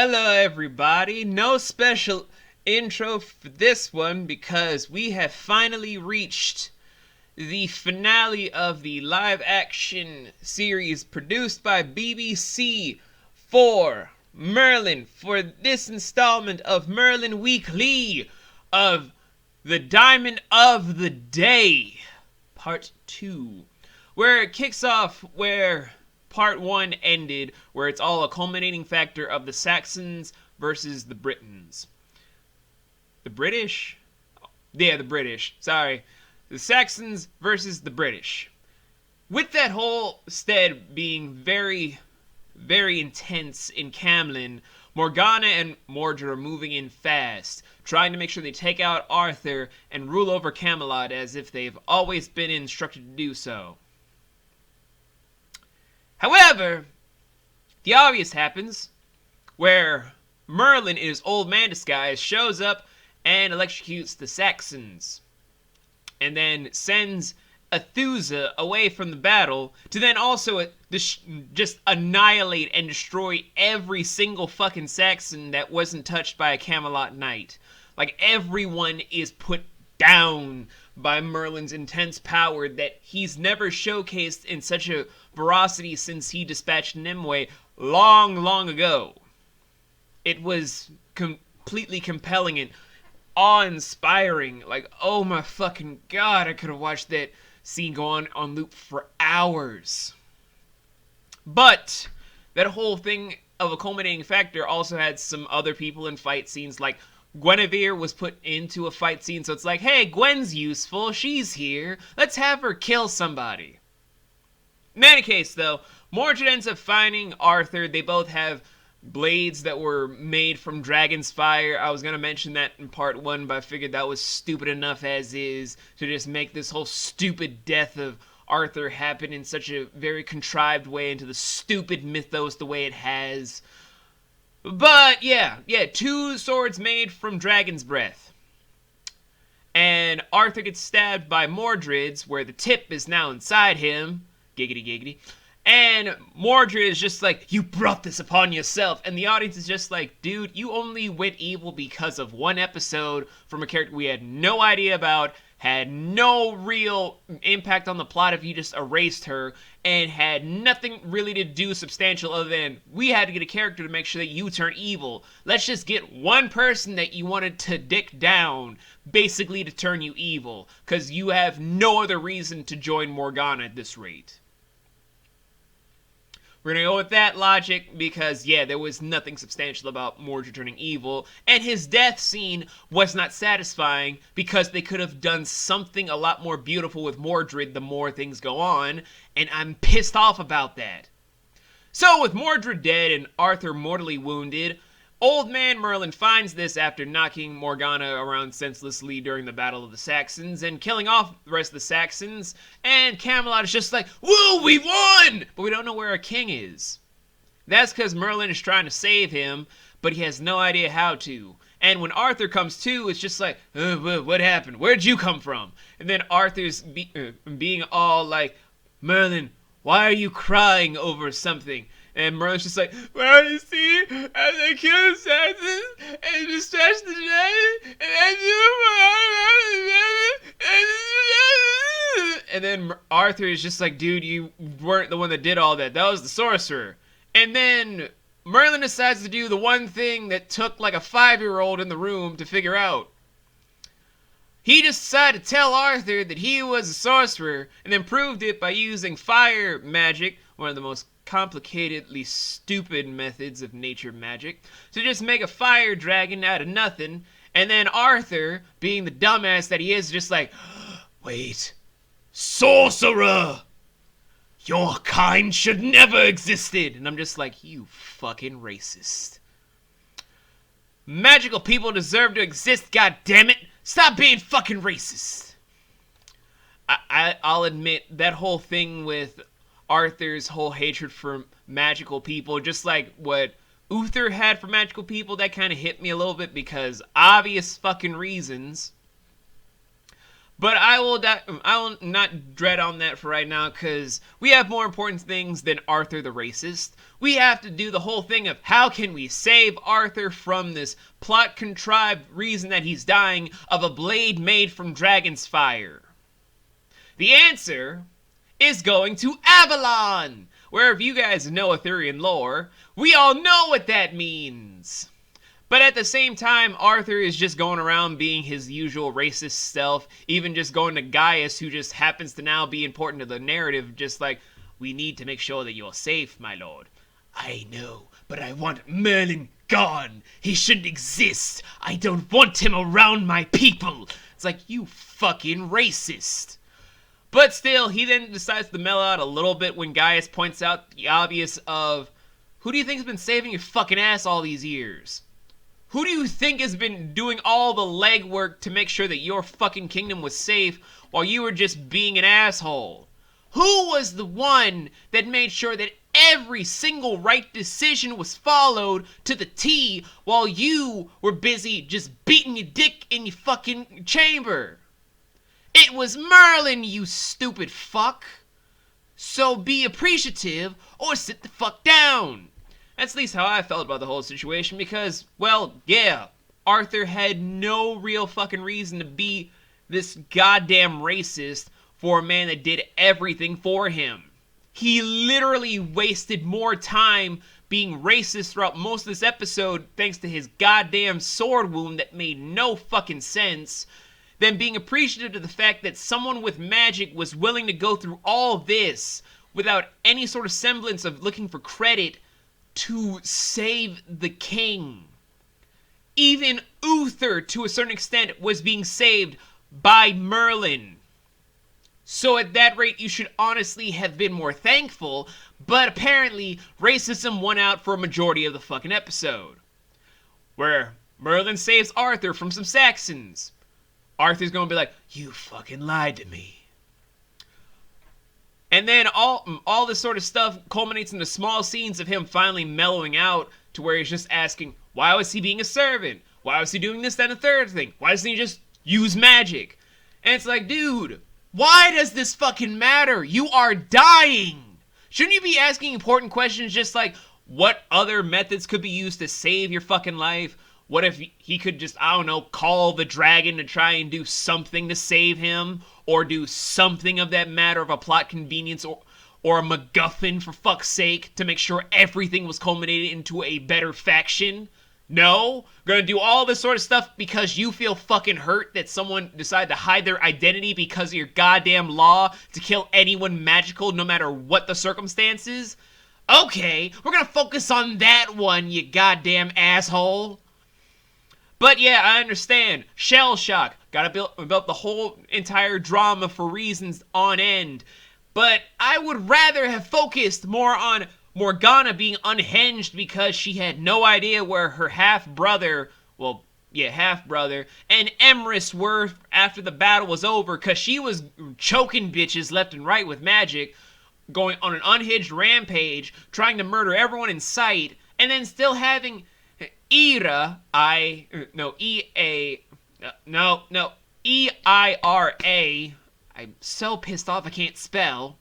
Hello everybody, no special intro for this one because we have finally reached the finale of the live action series produced by BBC for Merlin, for this installment of Merlin Weekly of The Diamond of the Day, Part 2, where it kicks off where Part 1 ended, where it's all a culminating factor of the Saxons versus the Britons. The British? Yeah, the British. Sorry. The Saxons versus the British. With that whole stead being very, very intense in Camlin, Morgana and Mordred are moving in fast, trying to make sure they take out Arthur and rule over Camelot as if they've always been instructed to do so. However, the obvious happens, where Merlin in his old man disguise shows up and electrocutes the Saxons, and then sends Athuzza away from the battle to then also just annihilate and destroy every single fucking Saxon that wasn't touched by a Camelot knight. Like, everyone is put down by Merlin's intense power that he's never showcased in such a ferocity since he dispatched Nimue long ago. It was completely compelling and awe-inspiring. Like, oh my fucking god, I could have watched that scene go on loop for hours. But that whole thing of a culminating factor also had some other people in fight scenes, like Guinevere was put into a fight scene, so it's like, hey, Gwen's useful, she's here, let's have her kill somebody. In any case, though, Mordred ends up finding Arthur. They both have blades that were made from dragon's fire. I was going to mention that in part 1, but I figured that was stupid enough as is to just make this whole stupid death of Arthur happen in such a very contrived way into the stupid mythos the way it has. But, yeah, 2 swords made from dragon's breath. And Arthur gets stabbed by Mordred's, where the tip is now inside him. Giggity, giggity. And Mordred is just like, you brought this upon yourself. And the audience is just like, dude, you only went evil because of one episode from a character we had no idea about, had no real impact on the plot if you just erased her, and had nothing really to do substantial other than we had to get a character to make sure that you turn evil. Let's just get one person that you wanted to dick down, basically to turn you evil, because you have no other reason to join Morgana at this rate. We're going to go with that logic because, yeah, there was nothing substantial about Mordred turning evil, and his death scene was not satisfying because they could have done something a lot more beautiful with Mordred the more things go on, and I'm pissed off about that. So, with Mordred dead and Arthur mortally wounded, Old Man Merlin finds this after knocking Morgana around senselessly during the Battle of the Saxons and killing off the rest of the Saxons, and Camelot is just like, woo, we won! But we don't know where our king is. That's because Merlin is trying to save him, but he has no idea how to. And when Arthur comes to, it's just like, what happened? Where'd you come from? And then Arthur's being all like, Merlin, why are you crying over something? And Merlin's just like, well, you see, as I killed the Saxons and dispatched the dragon, and then Arthur is just like, dude, you weren't the one that did all that. That was the sorcerer. And then Merlin decides to do the one thing that took like a 5-year-old in the room to figure out. He just decided to tell Arthur that he was a sorcerer, and then proved it by using fire magic, one of the most complicatedly stupid methods of nature magic, to just make a fire dragon out of nothing. And then Arthur, being the dumbass that he is, just like, wait, sorcerer! Your kind should never existed! And I'm just like, you fucking racist. Magical people deserve to exist, goddammit! Stop being fucking racist! I'll admit, that whole thing with Arthur's whole hatred for magical people, just like what Uther had for magical people, that kind of hit me a little bit because obvious fucking reasons. But I will not dread on that for right now, because we have more important things than Arthur the racist. We have to do the whole thing of how can we save Arthur from this plot-contrived reason that he's dying of a blade made from dragon's fire. The answer is going to Avalon, where if you guys know Arthurian lore, we all know what that means. But at the same time, Arthur is just going around being his usual racist self, even just going to Gaius, who just happens to now be important to the narrative, just like, we need to make sure that you're safe, my lord. I know, but I want Merlin gone. He shouldn't exist. I don't want him around my people. It's like, you fucking racist. But still, he then decides to mellow out a little bit when Gaius points out the obvious of, who do you think has been saving your fucking ass all these years? Who do you think has been doing all the legwork to make sure that your fucking kingdom was safe while you were just being an asshole? Who was the one that made sure that every single right decision was followed to the T while you were busy just beating your dick in your fucking chamber? It was Merlin, you stupid fuck. So be appreciative or sit the fuck down. That's at least how I felt about the whole situation because, well, yeah, Arthur had no real fucking reason to be this goddamn racist for a man that did everything for him. He literally wasted more time being racist throughout most of this episode thanks to his goddamn sword wound that made no fucking sense than being appreciative of the fact that someone with magic was willing to go through all this without any sort of semblance of looking for credit to save the king. Even Uther, to a certain extent, was being saved by Merlin. So at that rate, you should honestly have been more thankful, but apparently, racism won out for a majority of the fucking episode. Where Merlin saves Arthur from some Saxons. Arthur's gonna be like, you fucking lied to me. And then all this sort of stuff culminates into small scenes of him finally mellowing out to where he's just asking, why was he being a servant? Why was he doing this, that, and the third thing? Why doesn't he just use magic? And it's like, dude, why does this fucking matter? You are dying. Shouldn't you be asking important questions just like, what other methods could be used to save your fucking life? What if he could just, I don't know, call the dragon to try and do something to save him? Or do something of that matter of a plot convenience or a MacGuffin, for fuck's sake, to make sure everything was culminated into a better faction? No? Gonna do all this sort of stuff because you feel fucking hurt that someone decided to hide their identity because of your goddamn law to kill anyone magical no matter what the circumstances? Okay, we're gonna focus on that one, you goddamn asshole. But yeah, I understand. Shell shock. Gotta build the whole entire drama for reasons on end. But I would rather have focused more on Morgana being unhinged because she had no idea where her half-brother, and Emrys were after the battle was over, because she was choking bitches left and right with magic, going on an unhinged rampage, trying to murder everyone in sight, and then still having Eira, E-I-R-A, I'm so pissed off I can't spell,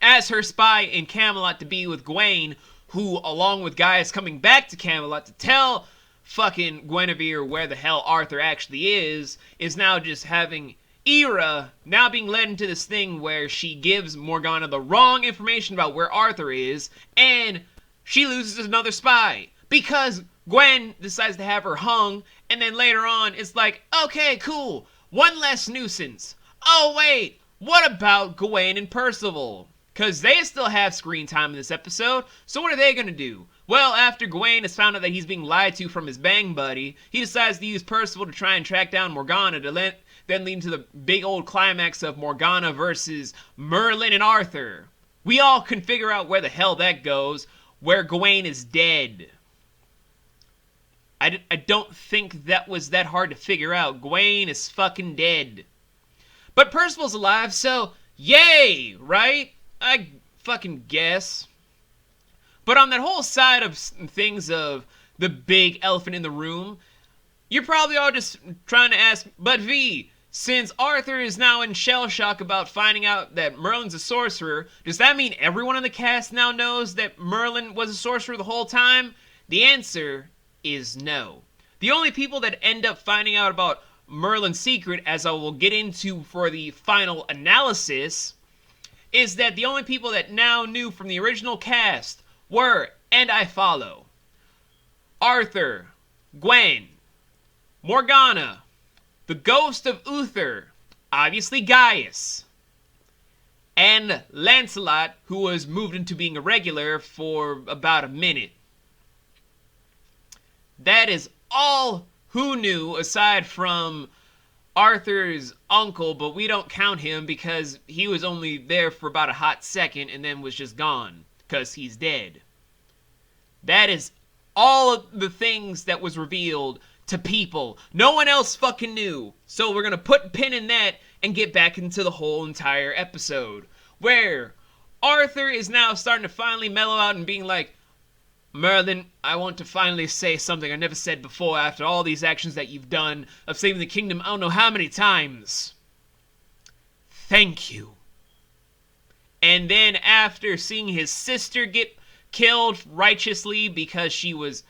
as her spy in Camelot to be with Gawain, who, along with Gaius coming back to Camelot to tell fucking Guinevere where the hell Arthur actually is now just having Eira now being led into this thing where she gives Morgana the wrong information about where Arthur is, and she loses another spy. Because Gwen decides to have her hung, and then later on it's like, okay, cool, one less nuisance. Oh wait, what about Gawain and Percival? Because they still have screen time in this episode, so what are they gonna do? Well, after Gawain has found out that he's being lied to from his bang buddy, he decides to use Percival to try and track down Morgana to then lead to the big old climax of Morgana versus Merlin and Arthur. We all can figure out where the hell that goes, where Gawain is dead. I don't think that was that hard to figure out. Gawain is fucking dead. But Percival's alive, so yay, right? I fucking guess. But on that whole side of things of the big elephant in the room, you're probably all just trying to ask, but V, Since Arthur is now in shell shock about finding out that Merlin's a sorcerer, does that mean everyone in the cast now knows that Merlin was a sorcerer the whole time? The answer is no. The only people that end up finding out about Merlin's secret, as I will get into for the final analysis, is that the only people that now knew from the original cast were, and I follow, Arthur, Gwen, Morgana, the ghost of Uther, obviously Gaius, and Lancelot, who was moved into being a regular for about a minute. That is all who knew, aside from Arthur's uncle, but we don't count him because he was only there for about a hot second and then was just gone, because he's dead. That is all of the things that was revealed to people. No one else fucking knew. So we're gonna put a pin in that and get back into the whole entire episode, where Arthur is now starting to finally mellow out and being like, Merlin, I want to finally say something I never said before after all these actions that you've done of saving the kingdom I don't know how many times. Thank you. And then after seeing his sister get killed righteously because she was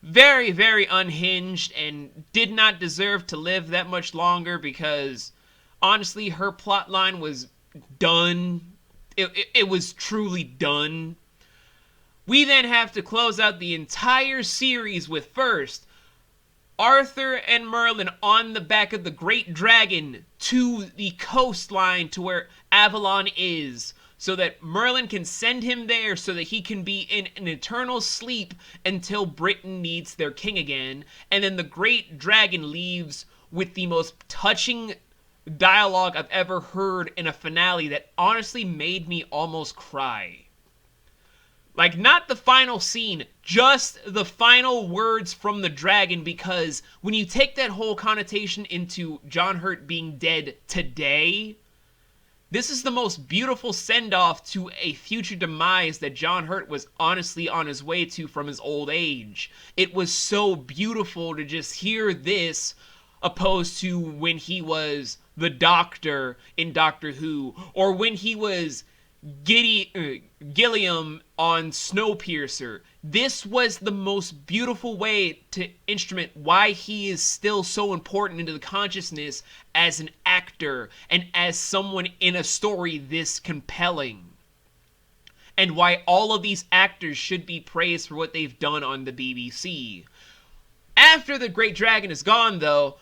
very, very unhinged and did not deserve to live that much longer because, honestly, her plotline was done. It was truly done. We then have to close out the entire series with first Arthur and Merlin on the back of the Great Dragon to the coastline to where Avalon is, so that Merlin can send him there so that he can be in an eternal sleep until Britain needs their king again. And then the Great Dragon leaves with the most touching dialogue I've ever heard in a finale that honestly made me almost cry. Like, not the final scene, just the final words from the dragon, because when you take that whole connotation into John Hurt being dead today, this is the most beautiful send-off to a future demise that John Hurt was honestly on his way to from his old age. It was so beautiful to just hear this, opposed to when he was the Doctor in Doctor Who, or when he was Gilliam on Snowpiercer. This was the most beautiful way to instrument why he is still so important into the consciousness as an actor and as someone in a story this compelling. And why all of these actors should be praised for what they've done on the BBC. After the Great Dragon is gone, though,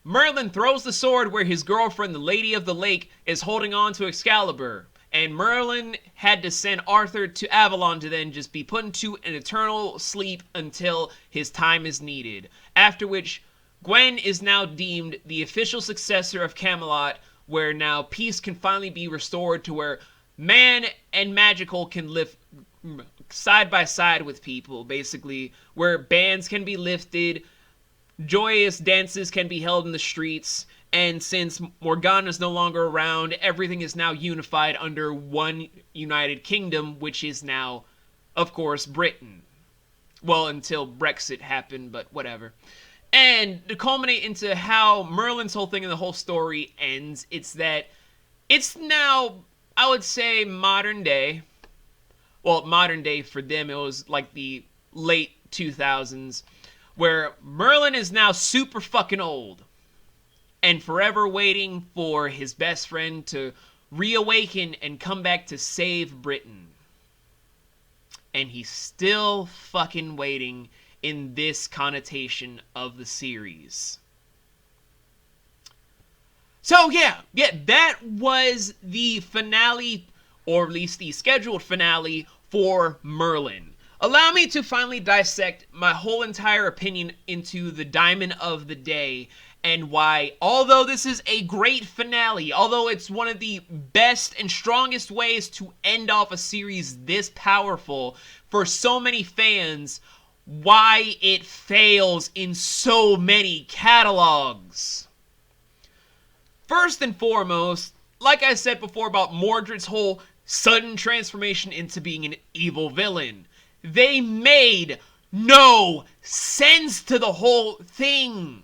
Merlin throws the sword where his girlfriend, the Lady of the Lake, is holding on to Excalibur. And Merlin had to send Arthur to Avalon to then just be put into an eternal sleep until his time is needed. After which, Gwen is now deemed the official successor of Camelot, where now peace can finally be restored to where man and magical can live side by side with people, basically. Where bans can be lifted, joyous dances can be held in the streets, and since Morgana is no longer around, everything is now unified under one united kingdom, which is now, of course, Britain. Well, until Brexit happened, but whatever. And to culminate into how Merlin's whole thing and the whole story ends, it's that it's now, I would say, modern day. Well, modern day for them, it was like the late 2000s, where Merlin is now super fucking old and forever waiting for his best friend to reawaken and come back to save Britain. And he's still fucking waiting in this connotation of the series. So yeah, that was the finale, or at least the scheduled finale for Merlin. Allow me to finally dissect my whole entire opinion into the Diamond of the Day, and why, although this is a great finale, although it's one of the best and strongest ways to end off a series this powerful for so many fans, why it fails in so many catalogs. First and foremost, like I said before about Mordred's whole sudden transformation into being an evil villain, they made no sense to the whole thing.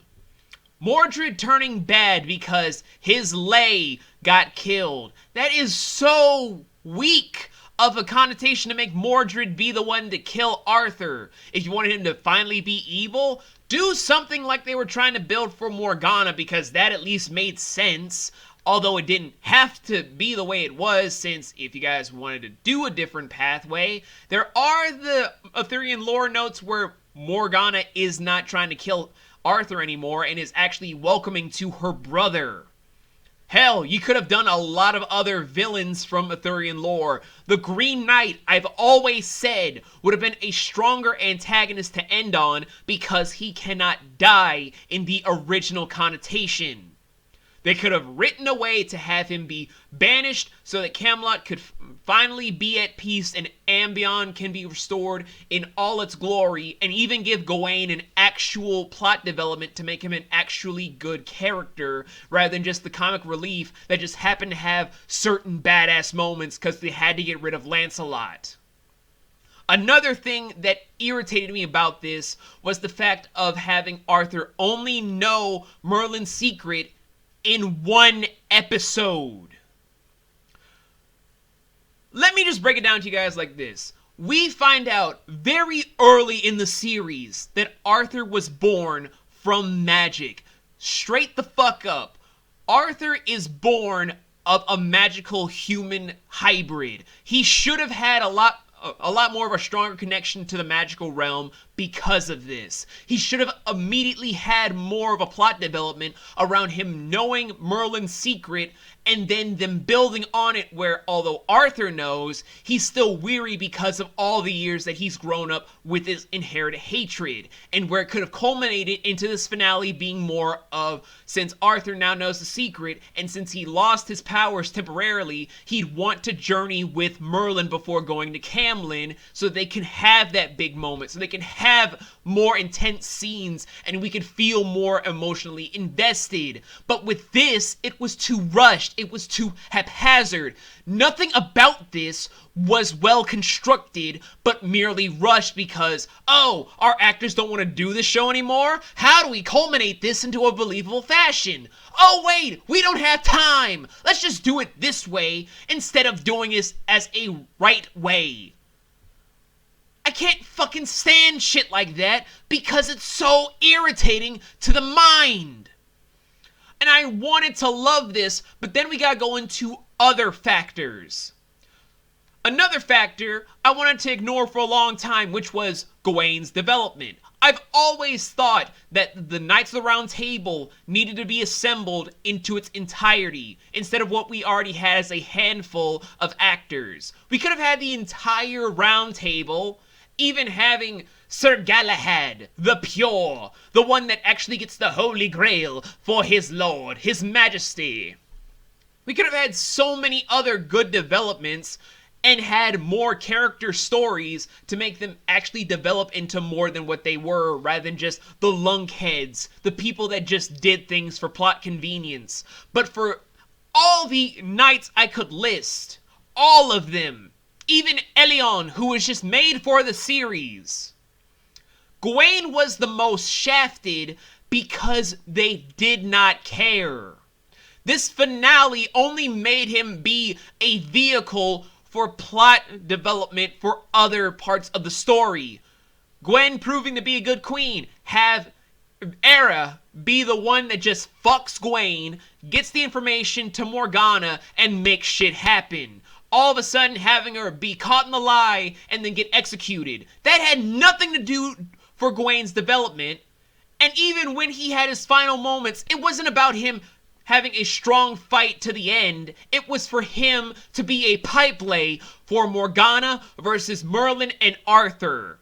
Mordred turning bad because his lay got killed. That is so weak of a connotation to make Mordred be the one to kill Arthur. If you wanted him to finally be evil, do something like they were trying to build for Morgana, because that at least made sense. Although it didn't have to be the way it was, since if you guys wanted to do a different pathway, there are the Arthurian lore notes where Morgana is not trying to kill Arthur anymore and is actually welcoming to her brother. Hell, you could have done a lot of other villains from Arthurian lore. The Green Knight, I've always said, would have been a stronger antagonist to end on because he cannot die in the original connotation. They could have written a way to have him be banished so that Camelot could finally be at peace and Ambion can be restored in all its glory, and even give Gawain an actual plot development to make him an actually good character rather than just the comic relief that just happened to have certain badass moments because they had to get rid of Lancelot. Another thing that irritated me about this was the fact of having Arthur only know Merlin's secret in one episode. Let me just break it down to you guys like this. We find out very early in the series that Arthur was born from magic. Straight the fuck up. Arthur is born of a magical human hybrid. He should have had a lot more of a stronger connection to the magical realm because of this. He should have immediately had more of a plot development around him knowing Merlin's secret and then them building on it, where although Arthur knows, he's still weary because of all the years that he's grown up with his inherited hatred, and where it could have culminated into this finale being more of, since Arthur now knows the secret and since he lost his powers temporarily, he'd want to journey with Merlin before going to Camlin so they can have that big moment, so they can have more intense scenes and we could feel more emotionally invested. But with this, it was too rushed. It was too haphazard. Nothing about this was well constructed, but merely rushed because, oh, our actors don't want to do this show anymore? How do we culminate this into a believable fashion? Oh wait, we don't have time! Let's just do it this way instead of doing this as a right way. I can't fucking stand shit like that because it's so irritating to the mind. And I wanted to love this, but then we gotta go into other factors. Another factor I wanted to ignore for a long time, which was Gawain's development. I've always thought that the Knights of the Round Table needed to be assembled into its entirety, instead of what we already had as a handful of actors. We could have had the entire Round Table, even having Sir Galahad, the Pure, the one that actually gets the Holy Grail for his Lord, his Majesty. We could have had so many other good developments and had more character stories to make them actually develop into more than what they were, rather than just the lunkheads, the people that just did things for plot convenience. But for all the knights I could list, all of them, even Elion, who was just made for the series, Gawain was the most shafted because they did not care. This finale only made him be a vehicle for plot development for other parts of the story. Gwen proving to be a good queen, have Era be the one that just fucks Gawain, gets the information to Morgana, and makes shit happen. All of a sudden having her be caught in the lie and then get executed. That had nothing to do for Gawain's development. And even when he had his final moments, it wasn't about him having a strong fight to the end. It was for him to be a pipe lay for Morgana versus Merlin and Arthur.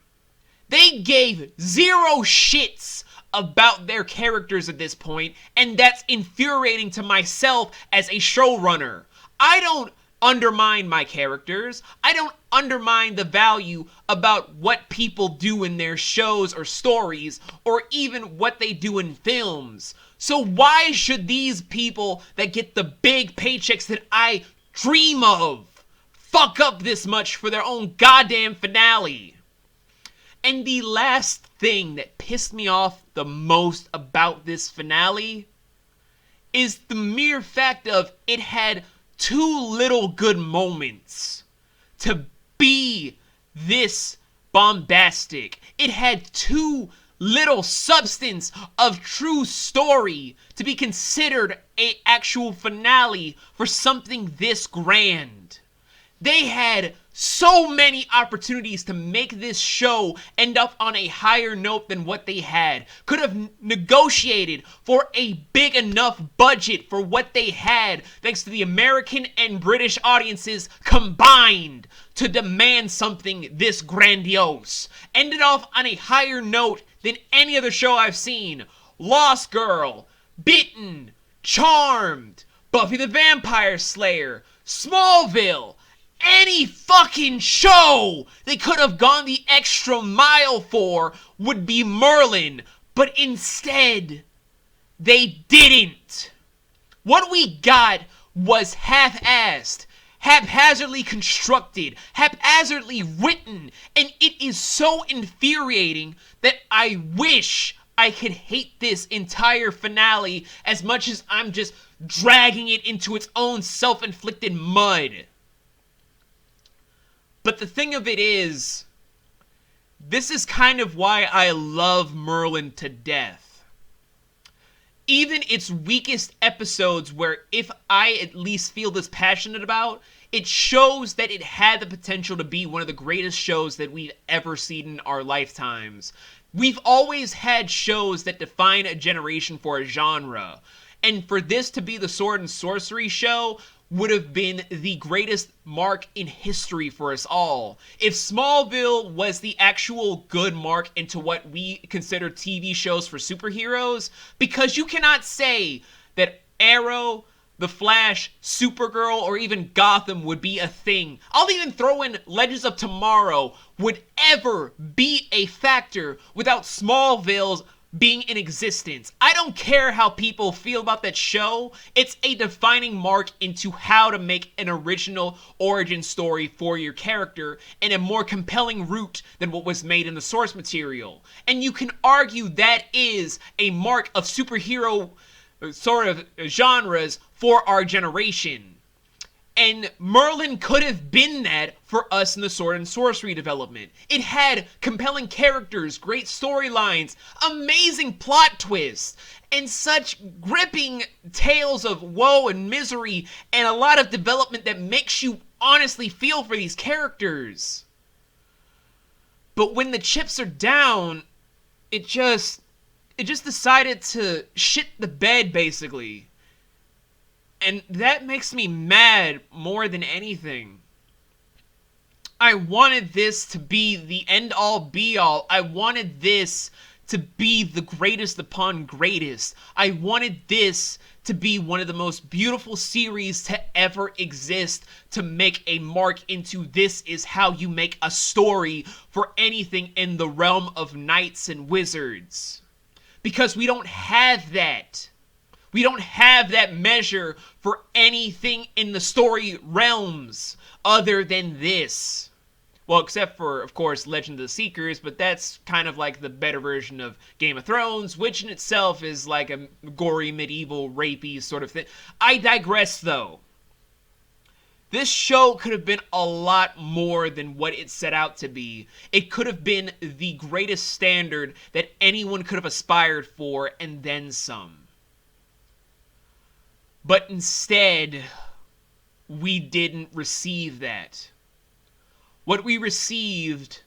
They gave zero shits about their characters at this point, and that's infuriating to myself as a showrunner. I don't undermine my characters. I don't undermine the value about what people do in their shows or stories, or even what they do in films. So why should these people that get the big paychecks that I dream of fuck up this much for their own goddamn finale? And the last thing that pissed me off the most about this finale is the mere fact of it had too little good moments to be this bombastic. It had too little substance of true story to be considered an actual finale for something this grand. They had so many opportunities to make this show end up on a higher note than what they had. Could have negotiated for a big enough budget for what they had, thanks to the American and British audiences combined, to demand something this grandiose. Ended off on a higher note than any other show I've seen. Lost Girl, Bitten, Charmed, Buffy the Vampire Slayer, Smallville. Any fucking show they could have gone the extra mile for would be Merlin, but instead, they didn't. What we got was half-assed, haphazardly constructed, haphazardly written, and it is so infuriating that I wish I could hate this entire finale as much as I'm just dragging it into its own self-inflicted mud. But the thing of it is, this is kind of why I love Merlin to death. Even its weakest episodes, where if I at least feel this passionate about, it shows that it had the potential to be one of the greatest shows that we've ever seen in our lifetimes. We've always had shows that define a generation for a genre. And for this to be the Sword and Sorcery show would have been the greatest mark in history for us all. If Smallville was the actual good mark into what we consider TV shows for superheroes, because you cannot say that Arrow, The Flash, Supergirl, or even Gotham would be a thing. I'll even throw in Legends of Tomorrow would ever be a factor without Smallville's being in existence. I don't care how people feel about that show. It's a defining mark into how to make an original origin story for your character and a more compelling route than what was made in the source material. And you can argue that is a mark of superhero sort of genres for our generation. And Merlin could have been that for us in the Sword and Sorcery development. It had compelling characters, great storylines, amazing plot twists, and such gripping tales of woe and misery, and a lot of development that makes you honestly feel for these characters. But when the chips are down, it just decided to shit the bed, basically. And that makes me mad more than anything. I wanted this to be the end-all be-all. I wanted this to be the greatest upon greatest. I wanted this to be one of the most beautiful series to ever exist, to make a mark into this is how you make a story for anything in the realm of knights and wizards. Because we don't have that. We don't have that measure for anything in the story realms other than this. Well, except for, of course, Legend of the Seekers, but that's kind of like the better version of Game of Thrones, which in itself is like a gory, medieval, rapey sort of thing. I digress, though. This show could have been a lot more than what it set out to be. It could have been the greatest standard that anyone could have aspired for, and then some. But instead, we didn't receive that. What we received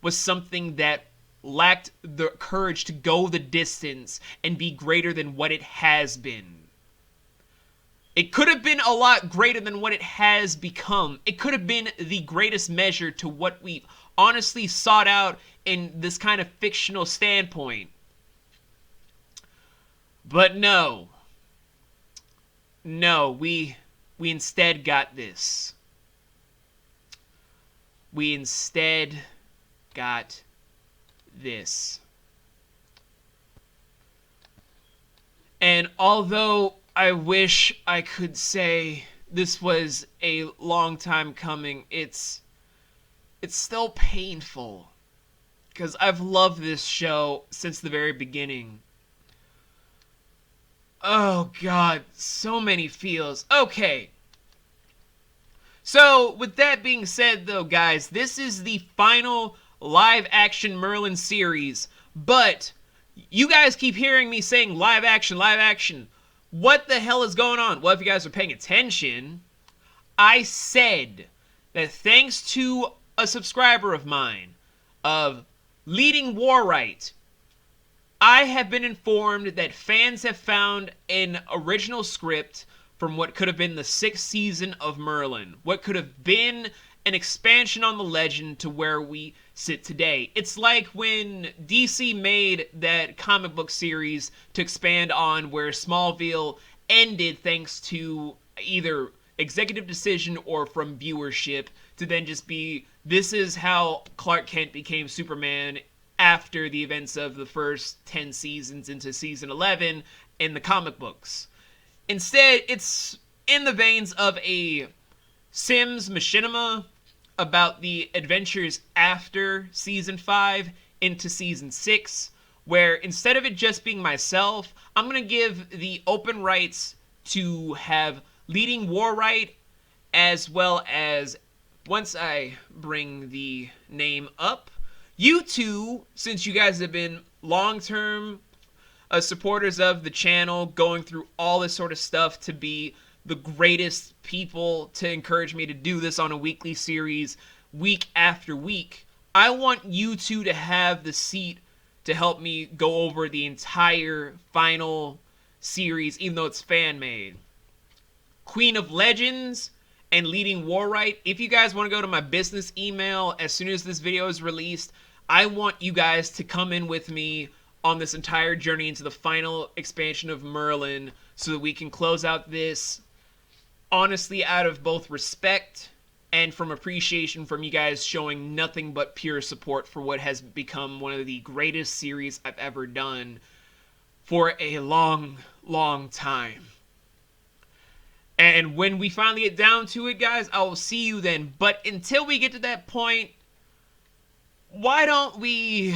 was something that lacked the courage to go the distance and be greater than what it has been. It could have been a lot greater than what it has become. It could have been the greatest measure to what we honestly sought out in this kind of fictional standpoint. But no. No, we instead got this. We instead got this. And although I wish I could say this was a long time coming, it's still painful. because I've loved this show since the very beginning. Oh god, so many feels. Okay. So, with that being said though, guys, this is the final live-action Merlin series, but you guys keep hearing me saying live action, live action. What the hell is going on? Well, if you guys are paying attention, I said that thanks to a subscriber of mine, of Leading Warright, I have been informed that fans have found an original script from what could have been the 6th season of Merlin. What could have been an expansion on the legend to where we sit today. It's like when DC made that comic book series to expand on where Smallville ended thanks to either executive decision or from viewership, to then just be, this is how Clark Kent became Superman after the events of the first 10 seasons into season 11 in the comic books. Instead, it's in the veins of a Sims machinima about the adventures after season 5 into season 6, where instead of it just being myself, I'm going to give the open rights to have Leading Warright, as well as, once I bring the name up, you two, since you guys have been long-term supporters of the channel, going through all this sort of stuff, to be the greatest people to encourage me to do this on a weekly series, week after week. I want you two to have the seat to help me go over the entire final series, even though it's fan-made. Queen of Legends and Leading Warright, if you guys want to go to my business email as soon as this video is released, I want you guys to come in with me on this entire journey into the final expansion of Merlin so that we can close out this honestly out of both respect and from appreciation from you guys showing nothing but pure support for what has become one of the greatest series I've ever done for a long, long time. And when we finally get down to it, guys, I will see you then. But until we get to that point, why don't we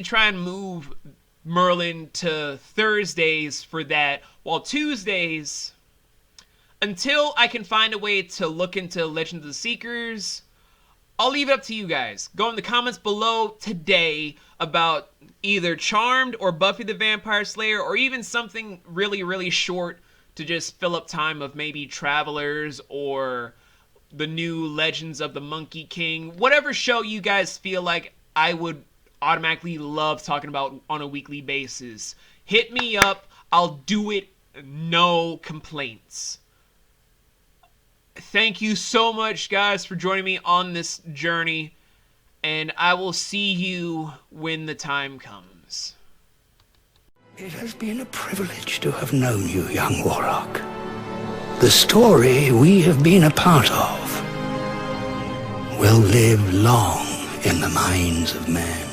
try and move Merlin to Thursdays for that, while Tuesdays, until I can find a way to look into Legend of the Seekers, I'll leave it up to you guys. Go in the comments below today about either Charmed or Buffy the Vampire Slayer, or even something really, really short to just fill up time of maybe Travelers or the new Legends of the Monkey King. Whatever show you guys feel like I would automatically love talking about on a weekly basis. Hit me up. I'll do it. No complaints. Thank you so much, guys, for joining me on this journey, and I will see you when the time comes. It has been a privilege to have known you, young Warlock. The story we have been a part of will live long in the minds of men.